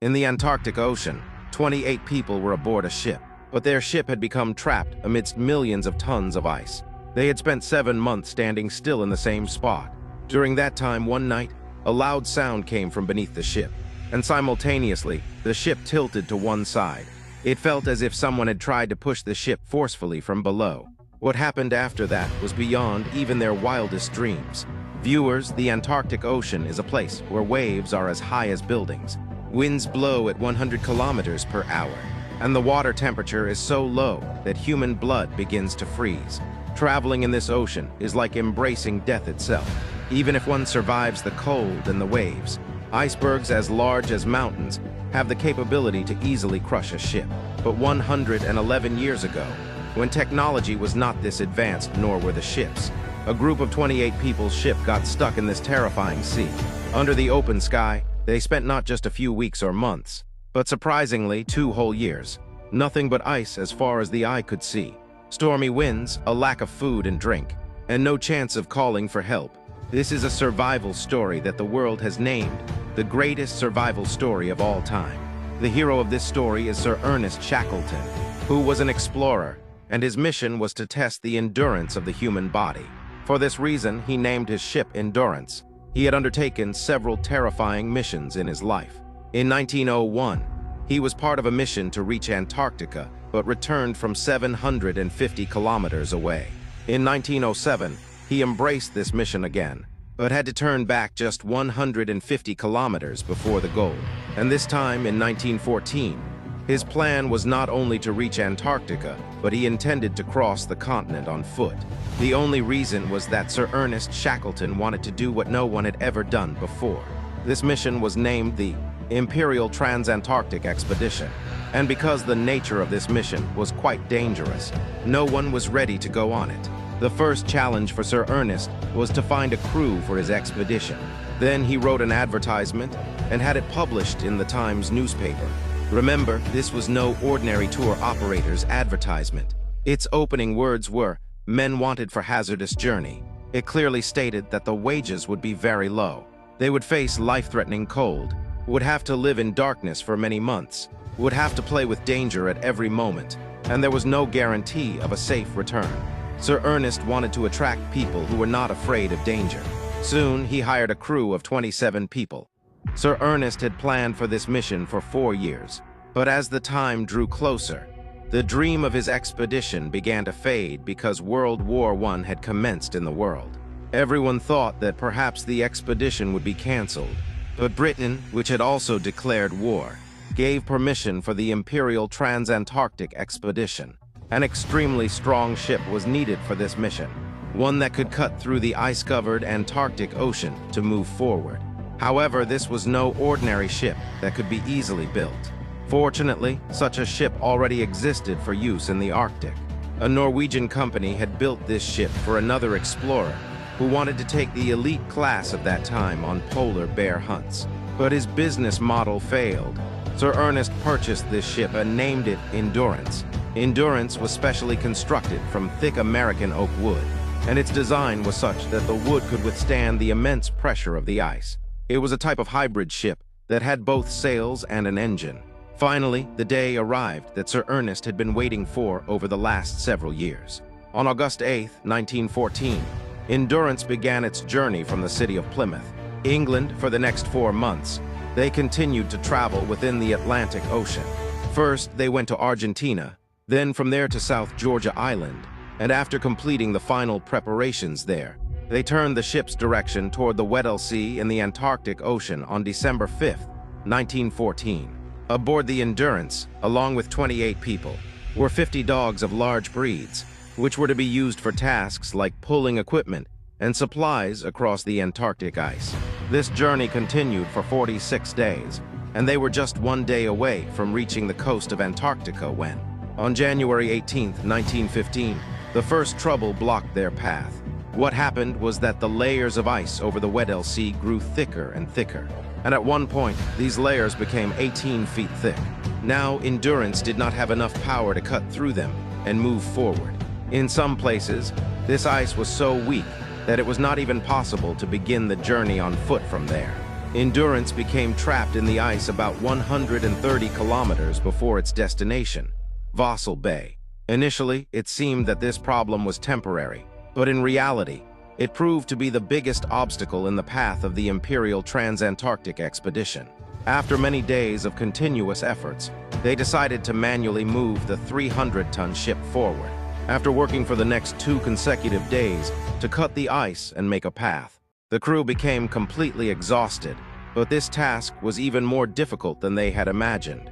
In the Antarctic Ocean, 28 people were aboard a ship, but their ship had become trapped amidst millions of tons of ice. They had spent 7 months standing still in the same spot. During that time, one night, a loud sound came from beneath the ship, and simultaneously, the ship tilted to one side. It felt as if someone had tried to push the ship forcefully from below. What happened after that was beyond even their wildest dreams. Viewers, the Antarctic Ocean is a place where waves are as high as buildings. Winds blow at 100 kilometers per hour, and the water temperature is so low that human blood begins to freeze. Traveling in this ocean is like embracing death itself. Even if one survives the cold and the waves, icebergs as large as mountains have the capability to easily crush a ship. But 111 years ago, when technology was not this advanced, nor were the ships, a group of 28 people's ship got stuck in this terrifying sea. Under the open sky, they spent not just a few weeks or months, but surprisingly 2 whole years. Nothing but ice as far as the eye could see. Stormy winds, a lack of food and drink, and no chance of calling for help. This is a survival story that the world has named the greatest survival story of all time. The hero of this story is Sir Ernest Shackleton, who was an explorer, and his mission was to test the endurance of the human body. For this reason, he named his ship Endurance. He had undertaken several terrifying missions in his life. In 1901, he was part of a mission to reach Antarctica, but returned from 750 kilometers away. In 1907, he embraced this mission again, but had to turn back just 150 kilometers before the goal. And this time, in 1914, his plan was not only to reach Antarctica, but he intended to cross the continent on foot. The only reason was that Sir Ernest Shackleton wanted to do what no one had ever done before. This mission was named the Imperial Transantarctic Expedition, and because the nature of this mission was quite dangerous, no one was ready to go on it. The first challenge for Sir Ernest was to find a crew for his expedition. Then he wrote an advertisement and had it published in the Times newspaper. Remember, this was no ordinary tour operator's advertisement. Its opening words were, "Men wanted for hazardous journey." It clearly stated that the wages would be very low. They would face life-threatening cold, would have to live in darkness for many months, would have to play with danger at every moment, and there was no guarantee of a safe return. Sir Ernest wanted to attract people who were not afraid of danger. Soon, he hired a crew of 27 people. Sir Ernest had planned for this mission for 4 years, but as the time drew closer, the dream of his expedition began to fade because World War I had commenced in the world. Everyone thought that perhaps the expedition would be canceled, but Britain, which had also declared war, gave permission for the Imperial Transantarctic Expedition. An extremely strong ship was needed for this mission, one that could cut through the ice-covered Antarctic Ocean to move forward. However, this was no ordinary ship that could be easily built. Fortunately, such a ship already existed for use in the Arctic. A Norwegian company had built this ship for another explorer who wanted to take the elite class of that time on polar bear hunts. But his business model failed. Sir Ernest purchased this ship and named it Endurance. Endurance was specially constructed from thick American oak wood, and its design was such that the wood could withstand the immense pressure of the ice. It was a type of hybrid ship that had both sails and an engine. Finally, the day arrived that Sir Ernest had been waiting for over the last several years. On August 8, 1914, Endurance began its journey from the city of Plymouth, England. For the next 4 months, they continued to travel within the Atlantic Ocean. First, they went to Argentina, then from there to South Georgia Island, and after completing the final preparations there, they turned the ship's direction toward the Weddell Sea in the Antarctic Ocean on December 5, 1914. Aboard the Endurance, along with 28 people, were 50 dogs of large breeds, which were to be used for tasks like pulling equipment and supplies across the Antarctic ice. This journey continued for 46 days, and they were just 1 day away from reaching the coast of Antarctica when, on January 18, 1915, the first trouble blocked their path. What happened was that the layers of ice over the Weddell Sea grew thicker and thicker, and at one point, these layers became 18 feet thick. Now, Endurance did not have enough power to cut through them and move forward. In some places, this ice was so weak that it was not even possible to begin the journey on foot from there. Endurance became trapped in the ice about 130 kilometers before its destination, Vosel Bay. Initially, it seemed that this problem was temporary, but in reality, it proved to be the biggest obstacle in the path of the Imperial Trans-Antarctic expedition. After many days of continuous efforts, they decided to manually move the 300-ton ship forward, after working for the next 2 consecutive days to cut the ice and make a path. The crew became completely exhausted, but this task was even more difficult than they had imagined.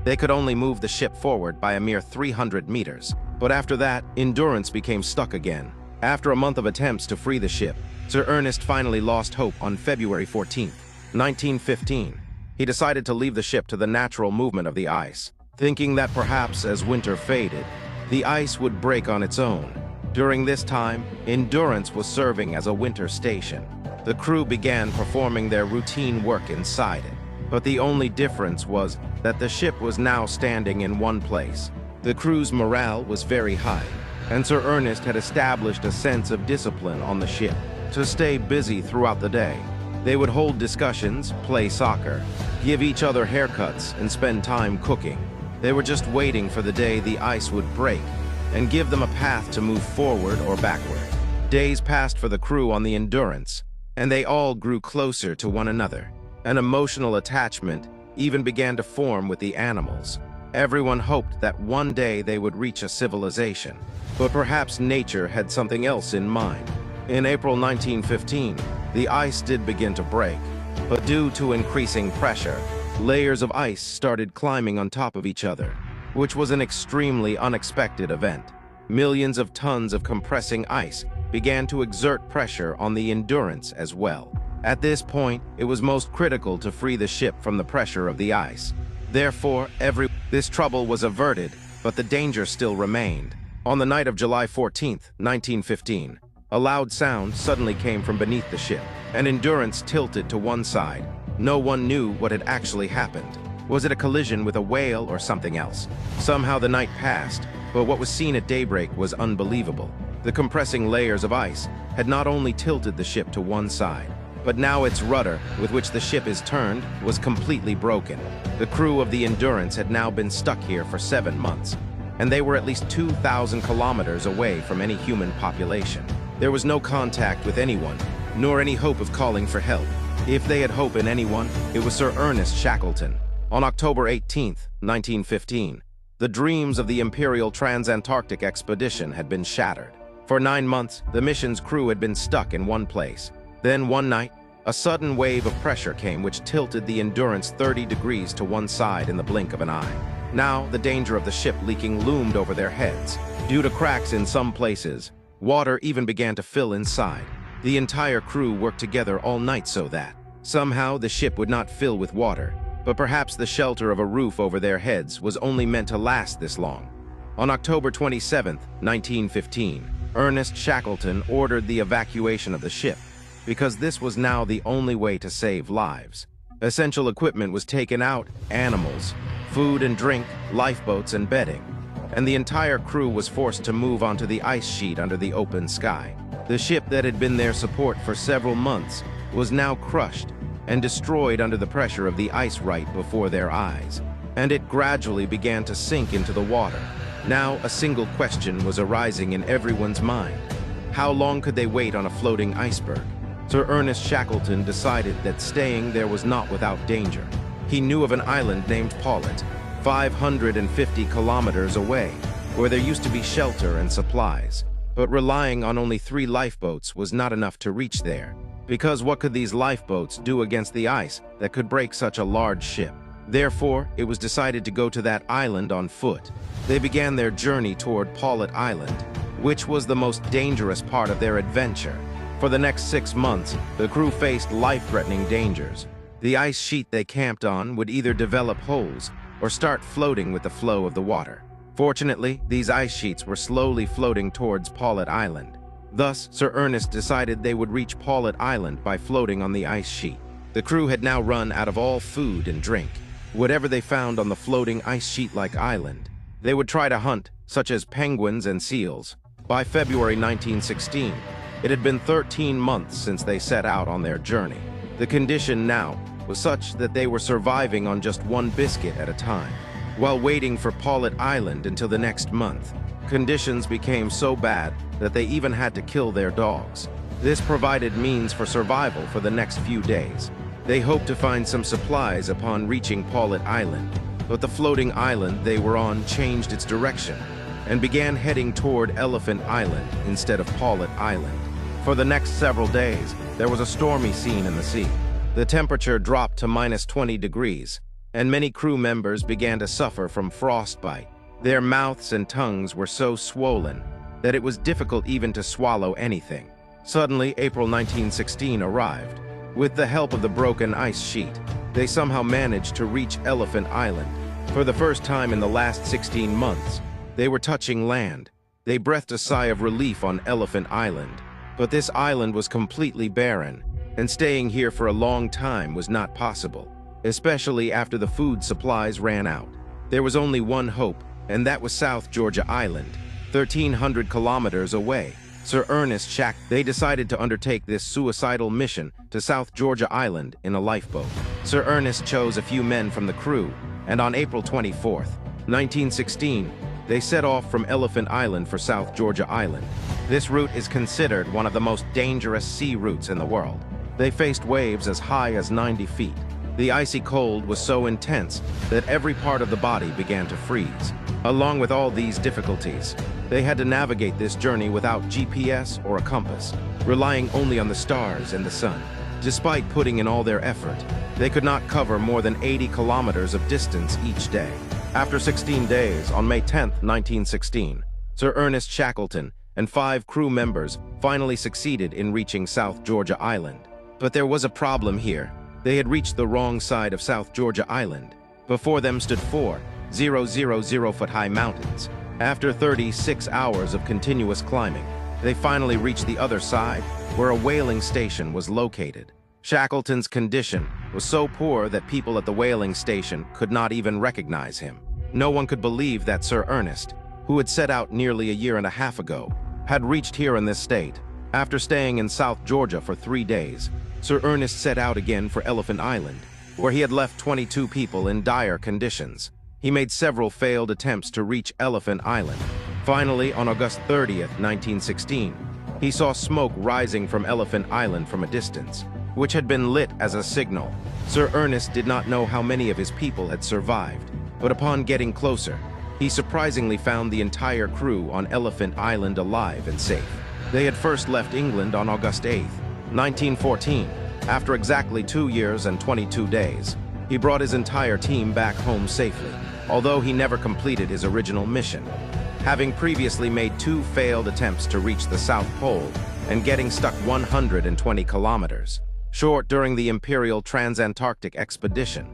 They could only move the ship forward by a mere 300 meters, but after that, Endurance became stuck again. After a month of attempts to free the ship, Sir Ernest finally lost hope on February 14, 1915. He decided to leave the ship to the natural movement of the ice, thinking that perhaps as winter faded, the ice would break on its own. During this time, Endurance was serving as a winter station. The crew began performing their routine work inside it, but the only difference was that the ship was now standing in one place. The crew's morale was very high, and Sir Ernest had established a sense of discipline on the ship to stay busy throughout the day. They would hold discussions, play soccer, give each other haircuts, and spend time cooking. They were just waiting for the day the ice would break and give them a path to move forward or backward. Days passed for the crew on the Endurance, and they all grew closer to one another. An emotional attachment even began to form with the animals. Everyone hoped that one day they would reach a civilization, but perhaps nature had something else in mind. In April 1915, the ice did begin to break, but due to increasing pressure, layers of ice started climbing on top of each other, which was an extremely unexpected event. Millions of tons of compressing ice began to exert pressure on the Endurance as well. At this point, it was most critical to free the ship from the pressure of the ice. Therefore, this trouble was averted, but the danger still remained. On the night of July 14, 1915, a loud sound suddenly came from beneath the ship, and Endurance tilted to one side. No one knew what had actually happened. Was it a collision with a whale or something else? Somehow the night passed, but what was seen at daybreak was unbelievable. The compressing layers of ice had not only tilted the ship to one side, but now its rudder, with which the ship is turned, was completely broken. The crew of the Endurance had now been stuck here for 7 months, and they were at least 2,000 kilometers away from any human population. There was no contact with anyone, nor any hope of calling for help. If they had hope in anyone, it was Sir Ernest Shackleton. On October 18, 1915, the dreams of the Imperial Trans-Antarctic expedition had been shattered. For 9 months, the mission's crew had been stuck in one place. Then one night, a sudden wave of pressure came which tilted the Endurance 30 degrees to one side in the blink of an eye. Now, the danger of the ship leaking loomed over their heads. Due to cracks in some places, water even began to fill inside. The entire crew worked together all night so that somehow the ship would not fill with water, but perhaps the shelter of a roof over their heads was only meant to last this long. On October 27, 1915, Ernest Shackleton ordered the evacuation of the ship, because this was now the only way to save lives. Essential equipment was taken out, animals, food and drink, lifeboats and bedding, and the entire crew was forced to move onto the ice sheet under the open sky. The ship that had been their support for several months was now crushed and destroyed under the pressure of the ice right before their eyes, and it gradually began to sink into the water. Now a single question was arising in everyone's mind. How long could they wait on a floating iceberg? Sir Ernest Shackleton decided that staying there was not without danger. He knew of an island named Paulet, 550 kilometers away, where there used to be shelter and supplies. But relying on only 3 lifeboats was not enough to reach there, because what could these lifeboats do against the ice that could break such a large ship? Therefore, it was decided to go to that island on foot. They began their journey toward Paulet Island, which was the most dangerous part of their adventure. For the next 6 months, the crew faced life-threatening dangers. The ice sheet they camped on would either develop holes or start floating with the flow of the water. Fortunately, these ice sheets were slowly floating towards Paulet Island. Thus, Sir Ernest decided they would reach Paulet Island by floating on the ice sheet. The crew had now run out of all food and drink. Whatever they found on the floating ice sheet-like island, they would try to hunt, such as penguins and seals. By February 1916, it had been 13 months since they set out on their journey. The condition now was such that they were surviving on just one biscuit at a time. While waiting for Paulet Island until the next month, conditions became so bad that they even had to kill their dogs. This provided means for survival for the next few days. They hoped to find some supplies upon reaching Paulet Island, but the floating island they were on changed its direction and began heading toward Elephant Island instead of Paulet Island. For the next several days, there was a stormy scene in the sea. The temperature dropped to -20 degrees, and many crew members began to suffer from frostbite. Their mouths and tongues were so swollen that it was difficult even to swallow anything. Suddenly, April 1916 arrived. With the help of the broken ice sheet, they somehow managed to reach Elephant Island. For the first time in the last 16 months, they were touching land. They breathed a sigh of relief on Elephant Island. But this island was completely barren, and staying here for a long time was not possible, especially after the food supplies ran out. There was only one hope, and that was South Georgia Island, 1,300 kilometers away. Sir Ernest Shackleton. They decided to undertake this suicidal mission to South Georgia Island in a lifeboat. Sir Ernest chose a few men from the crew, and on April 24th, 1916, they set off from Elephant Island for South Georgia Island. This route is considered one of the most dangerous sea routes in the world. They faced waves as high as 90 feet. The icy cold was so intense that every part of the body began to freeze. Along with all these difficulties, they had to navigate this journey without GPS or a compass, relying only on the stars and the sun. Despite putting in all their effort, they could not cover more than 80 kilometers of distance each day. After 16 days, on May 10, 1916, Sir Ernest Shackleton and 5 crew members finally succeeded in reaching South Georgia Island. But there was a problem here. They had reached the wrong side of South Georgia Island. Before them stood 4,000-foot-high mountains. After 36 hours of continuous climbing, they finally reached the other side, where a whaling station was located. Shackleton's condition was so poor that people at the whaling station could not even recognize him. No one could believe that Sir Ernest, who had set out nearly a year and a half ago, had reached here in this state. After staying in South Georgia for 3 days, Sir Ernest set out again for Elephant Island, where he had left 22 people in dire conditions. He made several failed attempts to reach Elephant Island. Finally, on August 30th, 1916, he saw smoke rising from Elephant Island from a distance, which had been lit as a signal. Sir Ernest did not know how many of his people had survived, but upon getting closer, he surprisingly found the entire crew on Elephant Island alive and safe. They had first left England on August 8th, 1914. After exactly 2 years and 22 days, he brought his entire team back home safely, although he never completed his original mission, having previously made 2 failed attempts to reach the South Pole and getting stuck 120 kilometers short during the Imperial Trans-Antarctic expedition.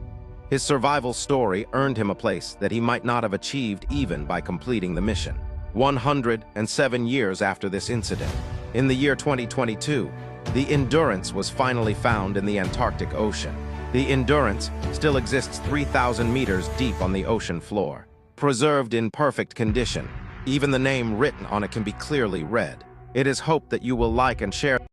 His survival story earned him a place that he might not have achieved even by completing the mission. 107 years after this incident, in the year 2022, the Endurance was finally found in the Antarctic Ocean. The Endurance still exists 3,000 meters deep on the ocean floor, preserved in perfect condition. Even the name written on it can be clearly read. It is hoped that you will like and share